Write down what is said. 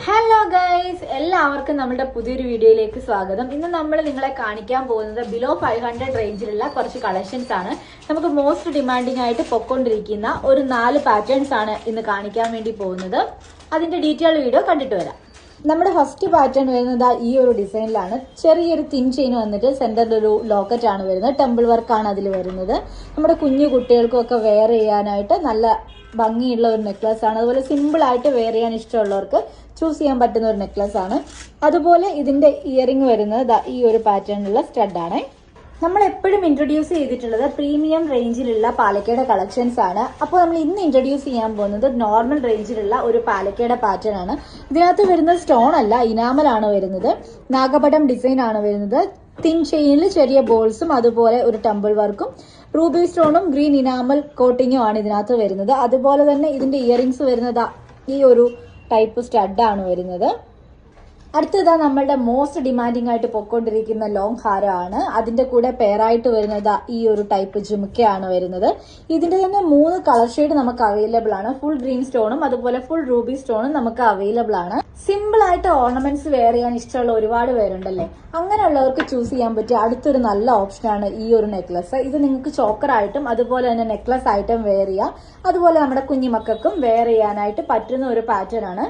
Hello guys, എല്ലാവർക്കും നമ്മുടെ പുതിയൊരു വീഡിയോയിലേക്ക് സ്വാഗതം. ഇന്ന് നമ്മൾ നിങ്ങളെ കാണിക്കാൻ പോകുന്നത് ബിലോ 500 റേഞ്ചിലുള്ള കുറച്ച് കളക്ഷൻസ് ആണ്. നമുക്ക് മോസ്റ്റ് ഡിമാൻഡിംഗ് ആയിട്ട് പൊക്കൊണ്ടിരിക്കുന്ന ഒരു 4 പാറ്റേൺസ് ആണ് ഇന്ന് കാണിക്കാൻ വേണ്ടി പോകുന്നത്. അതിന്റെ ഡീറ്റെയിൽ വീഡിയോ കണ്ടിട്ട് വരാം. നമ്മുടെ ഫസ്റ്റ് പാറ്റേൺ വരുന്നത് ഈ ഒരു ഡിസൈനിലാണ്. ചെറിയൊരു തിൻ ചെയിൻ വന്നിട്ട് സെന്ററിൽ ഒരു ലോക്കറ്റ് ആണ് വരുന്നത്. ടെമ്പിൾ വർക്കാണ് അതിൽ വരുന്നത്. നമ്മുടെ കുഞ്ഞു കുട്ടികൾക്കും ഒക്കെ വെയർ ചെയ്യാനായിട്ട് നല്ല ഭംഗിയുള്ള ഒരു നെക്ലസ് ആണ്. അതുപോലെ സിമ്പിൾ ആയിട്ട് വെയർ ചെയ്യാൻ ഇഷ്ടമുള്ളവർക്ക് ചൂസ് ചെയ്യാൻ പറ്റുന്ന ഒരു നെക്ലസ് ആണ്. അതുപോലെ ഇതിന്റെ ഇയറിംഗ് വരുന്നത് ഈ ഒരു പാറ്റേണിലുള്ള സ്റ്റഡ് ആണ്. നമ്മൾ എപ്പോഴും ഇൻട്രൊഡ്യൂസ് ചെയ്തിട്ടുള്ളത് പ്രീമിയം റേഞ്ചിലുള്ള പാലക്കയുടെ കളക്ഷൻസ് ആണ്. അപ്പോൾ നമ്മൾ ഇന്ന് ഇൻട്രൊഡ്യൂസ് ചെയ്യാൻ പോകുന്നത് നോർമൽ റേഞ്ചിലുള്ള ഒരു പാലക്കയുടെ പാറ്റേൺ ആണ്. ഇതിനകത്ത് വരുന്ന സ്റ്റോൺ അല്ല, ഇനാമൽ ആണ് വരുന്നത്. നാഗപടം ഡിസൈൻ ആണ് വരുന്നത്. തിൻ ചെയിനിൽ ചെറിയ ബോൾസും അതുപോലെ ഒരു ടെമ്പിൾ വർക്കും റൂബി സ്റ്റോണും ഗ്രീൻ ഇനാമൽ കോട്ടിങ്ങും ആണ് ഇതിനകത്ത് വരുന്നത്. അതുപോലെ തന്നെ ഇതിന്റെ ഇയറിംഗ്സ് വരുന്നത് ഈ ഒരു ടൈപ്പ് സ്റ്റഡ് ആണ് വരുന്നത്. അടുത്തതാ നമ്മളുടെ മോസ്റ്റ് ഡിമാൻഡിംഗ് ആയിട്ട് പൊയ്ക്കൊണ്ടിരിക്കുന്ന ലോങ് ഹാരമാണ്. അതിന്റെ കൂടെ പെയറായിട്ട് വരുന്നത് ഈ ഒരു ടൈപ്പ് ജുമുക്കയാണ് വരുന്നത്. ഇതിന്റെ തന്നെ 3 കളർ ഷെയ്ഡ് നമുക്ക് അവൈലബിൾ ആണ്. ഫുൾ ഗ്രീൻ സ്റ്റോണും അതുപോലെ ഫുൾ റൂബി സ്റ്റോണും നമുക്ക് അവൈലബിൾ ആണ്. സിമ്പിൾ ആയിട്ട് ഓർണമെന്റ്സ് വെയർ ചെയ്യാൻ ഇഷ്ടമുള്ള ഒരുപാട് പേരുണ്ടല്ലേ, അങ്ങനെയുള്ളവർക്ക് ചൂസ് ചെയ്യാൻ പറ്റിയ അടുത്തൊരു നല്ല ഓപ്ഷനാണ് ഈ ഒരു നെക്ലസ്. ഇത് നിങ്ങൾക്ക് ചോക്കർ ആയിട്ടും അതുപോലെ തന്നെ നെക്ലസ് ആയിട്ടും വെയർ ചെയ്യാം. അതുപോലെ നമ്മുടെ കുഞ്ഞുമക്കൾക്കും വെയർ ചെയ്യാനായിട്ട് പറ്റുന്ന ഒരു പാറ്റേൺ ആണ്.